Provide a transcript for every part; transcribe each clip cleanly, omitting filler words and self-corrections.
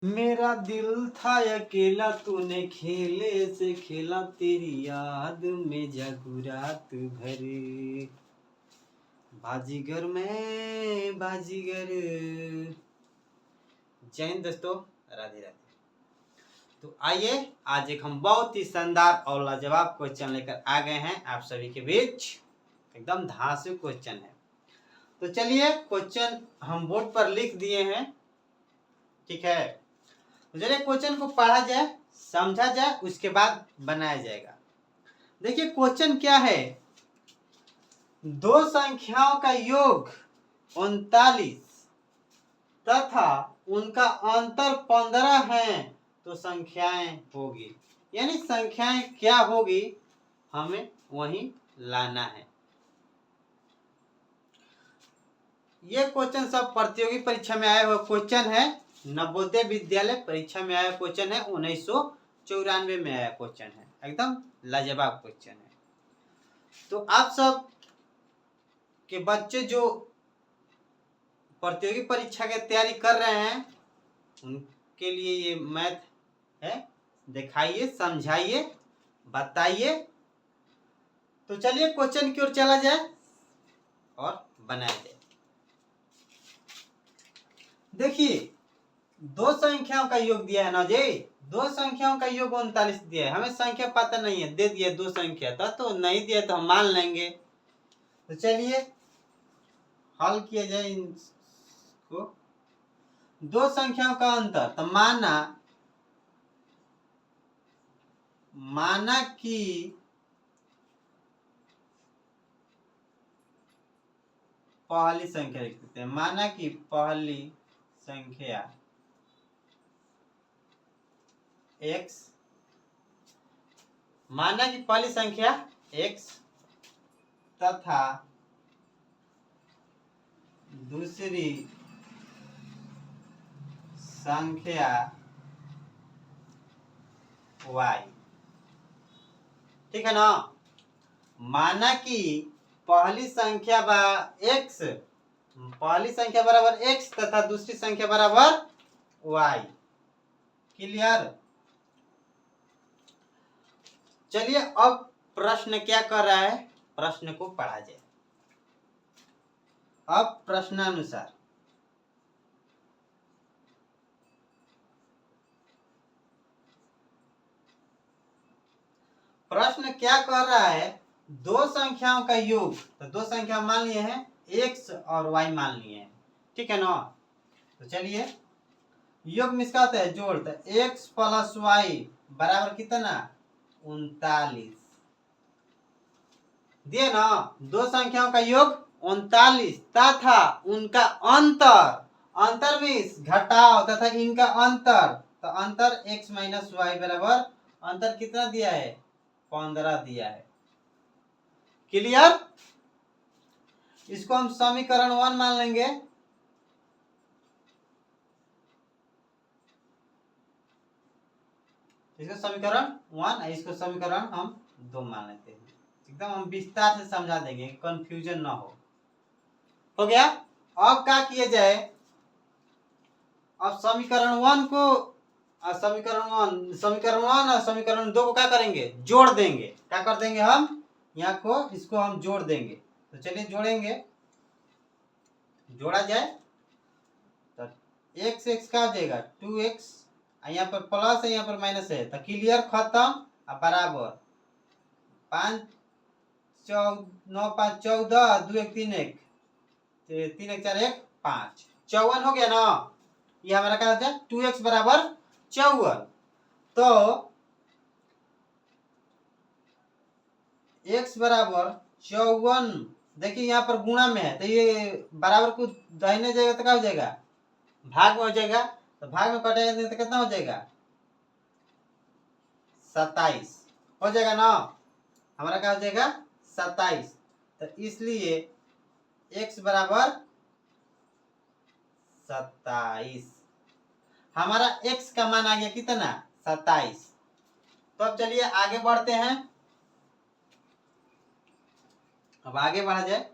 मेरा दिल था अकेला, तूने खेले से खेला, तेरी याद में जागू रात भर। बाजीगर मैं बाजीगर। जय हिंद दोस्तों, राधे राधे। तो आइए आज एक हम बहुत ही शानदार और लाजवाब क्वेश्चन लेकर आ गए हैं आप सभी के बीच। एकदम धांसू क्वेश्चन है। तो चलिए क्वेश्चन हम बोर्ड पर लिख दिए हैं, ठीक है। तो चलिए क्वेश्चन को पढ़ा जाए, समझा जाए, उसके बाद बनाया जाएगा। देखिए क्वेश्चन क्या है, दो संख्याओं का योग 39 तथा उनका अंतर 15 है तो संख्याएं होगी। यानी संख्याएं क्या होगी हमें वही लाना है। ये क्वेश्चन सब प्रतियोगी परीक्षा में आया हुआ क्वेश्चन है, नवोदय विद्यालय परीक्षा में आया क्वेश्चन है, 1994 में आया क्वेश्चन है। एकदम लाजवाब क्वेश्चन है। तो आप सब के बच्चे जो प्रतियोगी परीक्षा की तैयारी कर रहे हैं उनके लिए ये मैथ है। दिखाइए, समझाइए, बताइए। तो चलिए क्वेश्चन की ओर चला जाए और बनाया जाए। देखिए दो संख्याओं का योग दिया है ना जी, दो संख्याओं का योग 39 दिया है। हमें संख्या पता नहीं है, दे दिया दो संख्या था, तो नहीं दिया तो हम मान लेंगे। तो चलिए हल किया जाए इनको। दो संख्याओं का अंतर, तो माना कि पहली संख्या लिख देते हैं। माना कि पहली संख्या x, माना कि पहली संख्या x तथा दूसरी संख्या y, ठीक है ना। माना कि पहली संख्या x, पहली संख्या बराबर x तथा दूसरी संख्या बराबर y। क्लियर। चलिए अब प्रश्न क्या कर रहा है, प्रश्न को पढ़ा जाए। अब प्रश्नानुसार प्रश्न क्या कर रहा है, दो संख्याओं का योग, तो दो संख्या मान लिए हैं x और y मान लिए हैं, ठीक है ना। तो चलिए योग में इसका होता है जोड़, तो x प्लस y बराबर कितना 39 दिए ना। दो संख्याओं का योग 39 तथा उनका अंतर, अंतर मीन्स घटाओ, तथा इनका अंतर, तो अंतर x माइनस वाई बराबर अंतर कितना दिया है 15 दिया है। क्लियर। इसको हम समीकरण 1 मान लेंगे। इसको समीकरण 1, इसको समीकरण हम 2 मान लेते हैं। एकदम हम विस्तार से समझा देंगे, कंफ्यूजन ना हो गया। अब क्या किया जाए, अब समीकरण 1 को समीकरण 1 और समीकरण 2 को क्या करेंगे, जोड़ देंगे। क्या कर देंगे हम, यहाँ को इसको हम जोड़ देंगे। तो चलिए जोड़ेंगे, जोड़ा जाए तो x x क्या हो जाएगा 2x, यहाँ पर प्लस है यहाँ पर माइनस है, तो क्लियर, खत्म। अब बराबर 5 9 5 14, 2 1 3 1, 3 1 4 1 5, 54 हो गया ना। ये हमारा क्या होता है 2x बराबर 54। तो x बराबर 54, देखिए यहाँ पर गुणा में है, तो ये बराबर को दाहिने जाएगा तो क्या हो जाएगा भाग में हो जाएगा, तो भाग में कटेगा तो कितना हो जाएगा 27 हो जाएगा ना। हमारा क्या हो जाएगा 27। तो इसलिए x बराबर 27, हमारा x का मान आ गया कितना 27। तो अब चलिए आगे बढ़ते हैं। अब आगे बढ़ा जाए।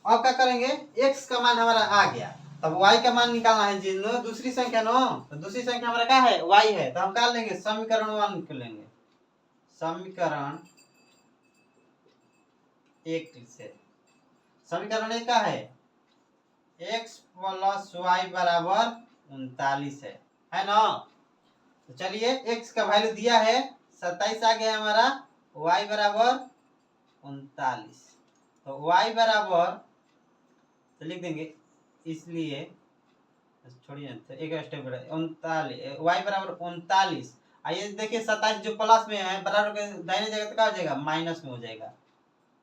अब क्या करेंगे, x का मान हमारा आ गया, तब y का मान निकालना है जी। नो दूसरी संख्या नो, तो दूसरी संख्या हमारा क्या है, y है, तो हम क्या लेंगे, समीकरण 1 लेंगे। समीकरण 1 से समीकरण 1 का है x प्लस y बराबर 39 है ना। तो चलिए x का वैल्यू दिया है 27 आ गया हमारा, y बराबर 39। तो y बराबर तो लिख देंगे, इसलिए छोड़िए तो एक स्टेप बढ़े 39, y बराबर 39। आइए देखिए 27 जो प्लस में है बराबर के दाहिने जगह तो क्या हो जाएगा, माइनस में हो जाएगा।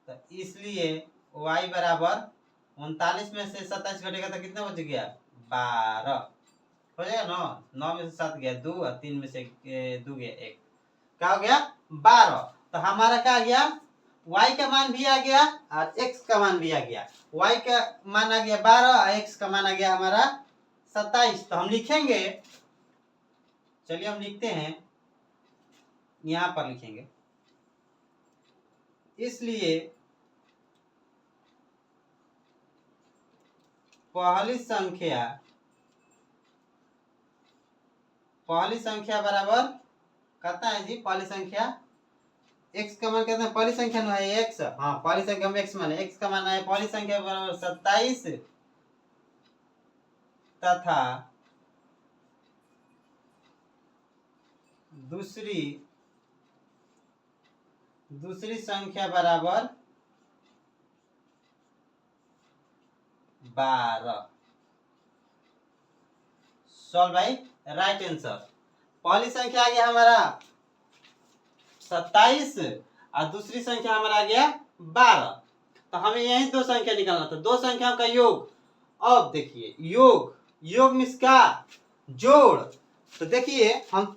तो इसलिए y बराबर 39 में से 27 घटेगा तो कितना बच गया, 12 हो जाएगा ना। 9 में से 7 गया 2 और 3 में से 2 गया 1, क्या हो गया 12। तो हमारा क्या आ गया, y का मान भी आ गया और x का मान भी आ गया। y का मान आ गया 12 और x का मान आ गया हमारा 27। तो हम लिखेंगे, चलिए हम लिखते हैं, यहां पर लिखेंगे, इसलिए पहली संख्या बराबर कहता है जी, पहली संख्या x का मान कहते हैं, पहली संख्या ना है x, हाँ पहली संख्या में x मान है, x का मान है पहली संख्या बराबर 27 तथा दूसरी संख्या बराबर 12। Solve by right answer. पहली संख्या आ गया हमारा 27 और दूसरी संख्या हमारा आ गया 12। तो हमें यही दो संख्या निकालना था, दो संख्याओं का योग। अब देखिए योग मीन्स का जोड़। तो देखिए हम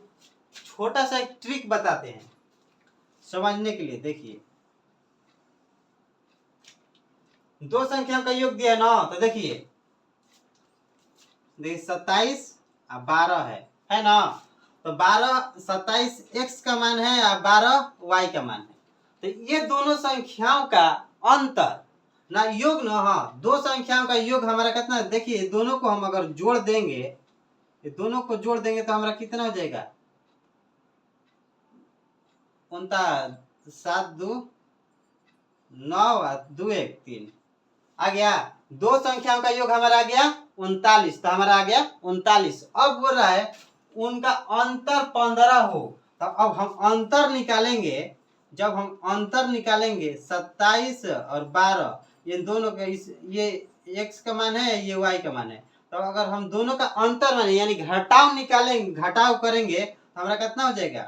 छोटा सा एक ट्रिक बताते हैं समझने के लिए। देखिए दो संख्याओं का योग दिया है ना, तो देखिए 27 और 12 है ना। तो 12 27 x का मान है और 12 y का मान है। तो ये दोनों संख्याओं का अंतर ना योग ना, हाँ दो संख्याओं का योग हमारा कितना है, देखिए दोनों को हम अगर जोड़ देंगे, ये दोनों को जोड़ देंगे तो हमारा कितना हो जाएगा, 7 2 9 और 2 1 3 आ गया। दो संख्याओं का योग हमारा आ गया 39, तो हमारा आ गया 39। अब बोल रहा है उनका अंतर 15 हो। तो अब हम अंतर निकालेंगे, जब हम अंतर निकालेंगे 27 और 12, ये दोनों का ये x का मान है, ये y का मान है। तो अगर हम दोनों का अंतर माने यानी घटाव निकालेंगे, घटाव करेंगे तो हमारा कितना हो जाएगा,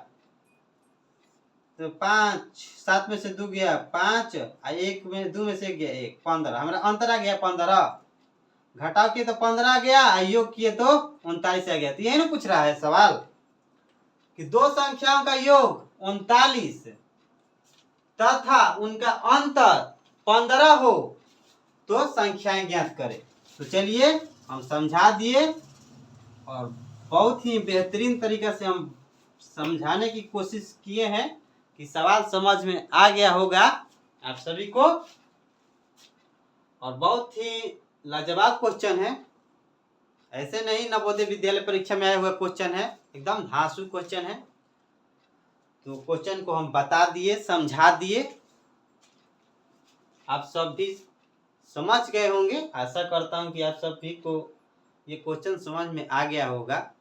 तो 5 7 में से 2 गया 5 और 1 में 2 में से 1 गया 1, 15 हमारा अंतर आ गया 15। घटाव किए तो 15 आ गया, योग किए तो 39 आ गया। तो यही ना पूछ रहा है सवाल कि दो संख्याओं का योग 39 तथा उनका अंतर 15 हो तो संख्याएं ज्ञात करें। तो चलिए हम समझा दिए और बहुत ही बेहतरीन तरीके से हम समझाने की कोशिश किए हैं कि सवाल समझ में आ गया होगा आप सभी को। और बहुत ही लाजवाब क्वेश्चन है, ऐसे नहीं नवोदय विद्यालय परीक्षा में आए हुए क्वेश्चन है, एकदम धांसू क्वेश्चन है। तो क्वेश्चन को हम बता दिए, समझा दिए, आप सब भी समझ गए होंगे। आशा करता हूं कि आप सभी को ये क्वेश्चन समझ में आ गया होगा।